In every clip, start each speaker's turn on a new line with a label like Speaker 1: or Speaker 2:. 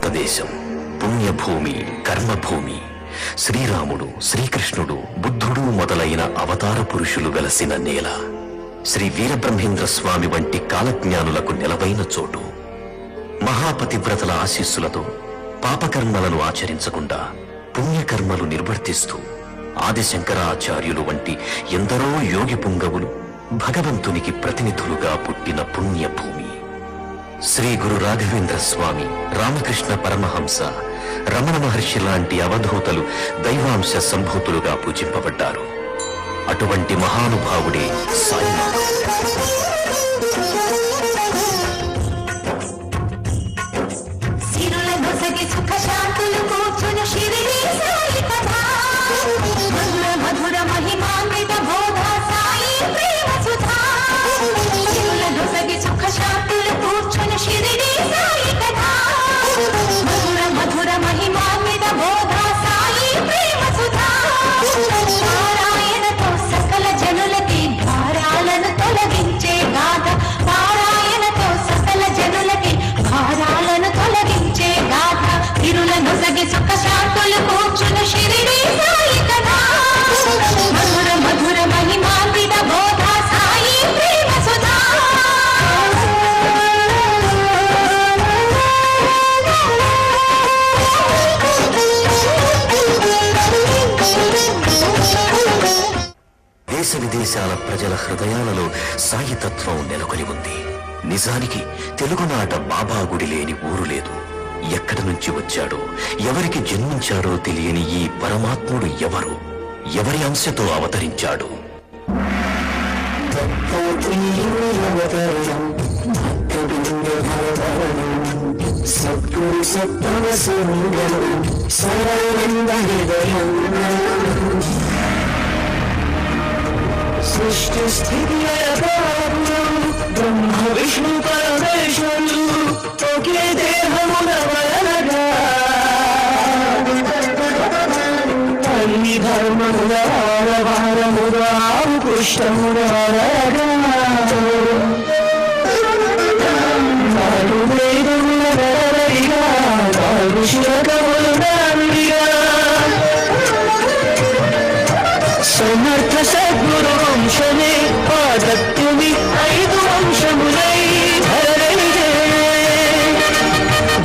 Speaker 1: భారతదేశం పుణ్యభూమి, కర్మభూమి. శ్రీరాముడు, శ్రీకృష్ణుడు, బుద్ధుడు మొదలైన అవతార పురుషులు వెలసిన నేల. శ్రీ వీరబ్రహ్మేంద్ర స్వామి వంటి కాలజ్ఞానులకు నెలవైన చోటు. మహాపతివ్రతల ఆశీస్సులతో పాపకర్మలను ఆచరించకుండా పుణ్యకర్మలు నిర్వర్తిస్తూ ఆదిశంకరాచార్యులు వంటి ఎందరో యోగి పుంగవులు భగవంతునికి ప్రతినిధులుగా పుట్టిన పుణ్యభూమి. శ్రీ గురు రాఘవేంద్ర స్వామి, రామకృష్ణ పరమహంస, రమణ మహర్షి లాంటి అవధూతలు దైవాంశ సంభూతులుగా పూజింపబడ్డారు. అటువంటి మహానుభావుడే సాయినాథ్. దేశ విదేశాల ప్రజల హృదయాలలో సాయితత్వం నెలకొని ఉంది. నిజానికి తెలుగునాట బాబా గుడి లేని ఊరు లేదు. ఎక్కడి నుంచి వచ్చాడో, ఎవరికి జన్మించాడో తెలియని ఈ పరమాత్ముడు ఎవరు, ఎవరి అంశతో అవతరించాడు?
Speaker 2: సృష్టి స్థితి బ్రహ్మ విష్ణు పరమేశ్వరులు ఒకే దేహమున వలనగా అన్ని ధర్మముల వారముల కృష్ణముల నాడు వేదముల వరగా నాడు శిరకములు నాడుగా సమర్థ సద్గురు వంశమే పాదత్తుమి 5 వంశములై ధరణిజే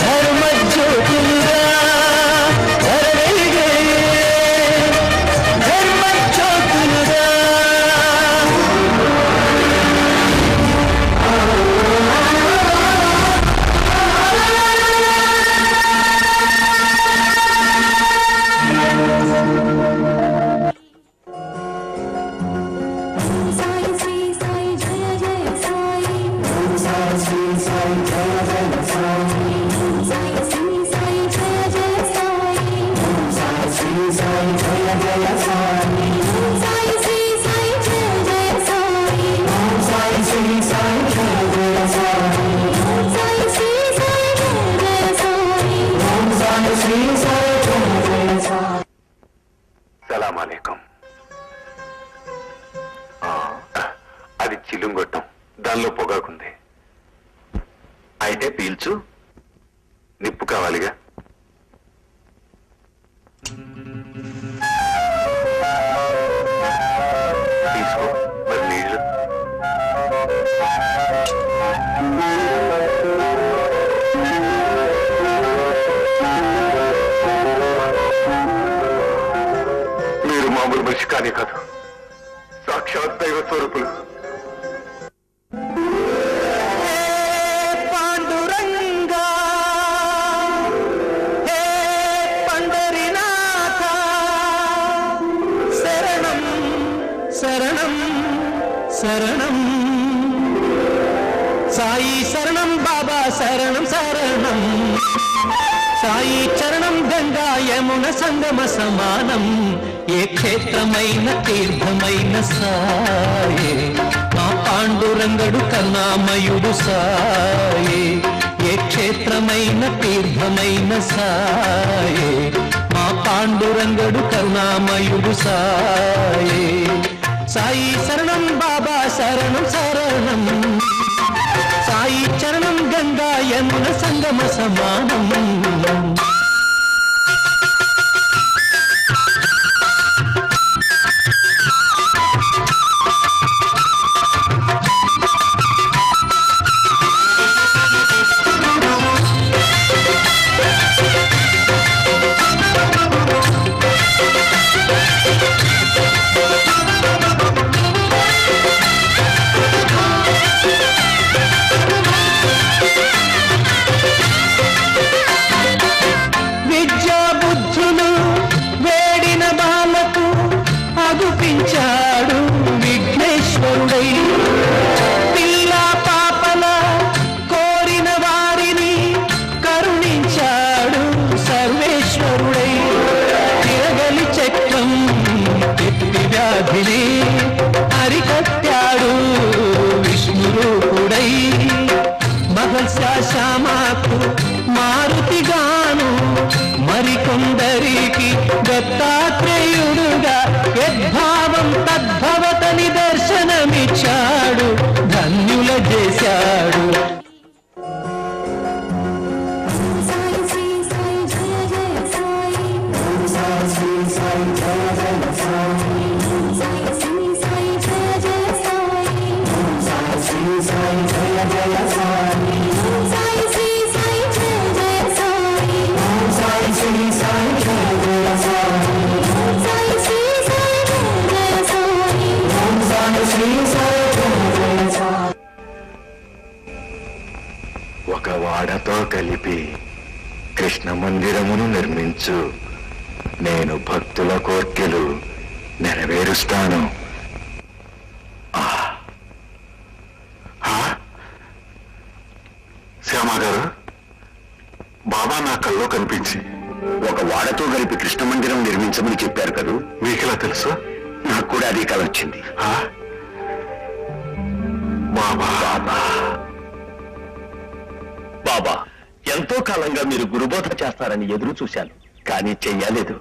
Speaker 2: ధర్మజ్యోతులుగా ధరణిజే ధర్మజ్యోతులుగా
Speaker 3: సలామాలేకం. అది చిలుంగొట్టం, దానిలో పొగాకుంది. అయితే పీల్చు, నిప్పు కావాలిగా. తీసుకో మరి నీళ్లు. మీరు మామూలు మనిషి కానీ కాదు, సాక్షాత్ దైవ స్వరూపులు.
Speaker 2: శరణం శరణం సాయి శరణం బాబా శరణం శరణం సాయి చరణం గంగా యమున సంగమ సమానం. ఏ క్షేత్రమైన తీర్థమైన సాయే మా పాండురంగడు కరుణామయుడు సాయే. ఏ క్షేత్రమైన తీర్థమైన సాయే మా పాండురంగడు కరుణామయుడు సాయే. సాయి శరణం బాబా శరణం శరణం సాయి చరణం గంగా యమున సంగమ సమానం. అగుపించాడు విఘ్నేశ్వరుడై, పిల్ల పాపల కోరిన వారిని కరుణించాడు సర్వేశ్వరుడై, తిరగలి చక్రం తిప్పి వ్యాధిని అరికట్టాడు విష్ణురూపుడై, మహర్షామాకు మారుతిగాను మరికొందరికి దత్తాత్రేయుడుగా యద్భావం తద్భవతని దర్శనమిచ్చాడు, ధన్యుల చేశాడు.
Speaker 3: ఒక వాడతో కలిపి కృష్ణ మందిరమును నిర్మించు, నేను భక్తుల కోర్కెలు నెరవేరుస్తాను. శ్యామా గారు, బాబా నా కల్లో కనిపించి ఒక వాడతో కలిపి కృష్ణ మందిరం నిర్మించమని చెప్పారు కదూ. మీకెలా తెలుసు? నాకు కూడా అది కల వచ్చింది. బాబా బాబా బాబా, ఎంతో కాలంగా మీరు గురుబోధ చేస్తారని ఎదురు చూశాను, కానీ చెయ్యలేదు.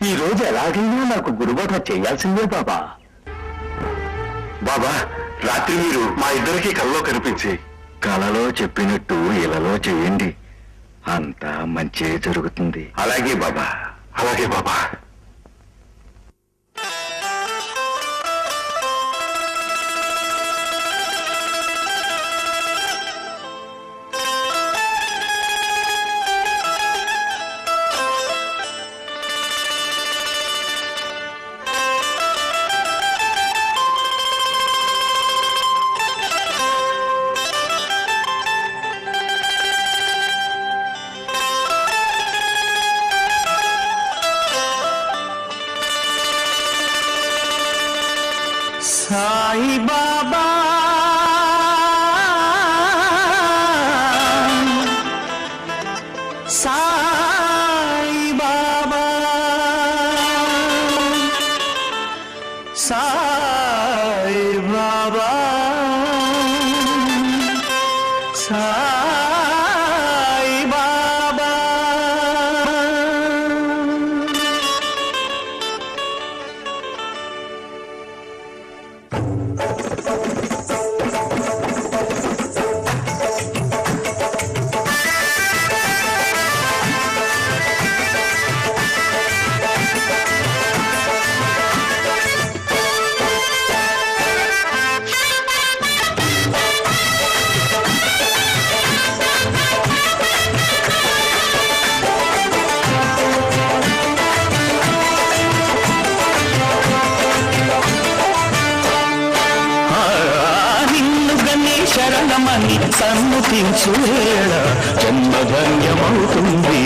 Speaker 3: ఈ రోజు ఎలాగైనా నాకు గురుబోధ చేయాల్సిందే బాబా. బాబా, రాత్రి మీరు మా ఇద్దరికి కల్లో కనిపించి కలలో చెప్పినట్టు ఇలాలో చేయండి, అంతా మంచి జరుగుతుంది. అలాగే బాబా, అలాగే బాబా.
Speaker 2: సాయి బాబా సాయి బాబా సాయి బాబా సాయి బాబా. శరణమని సన్ముతించు వేళ జన్మధన్యమవుతుంది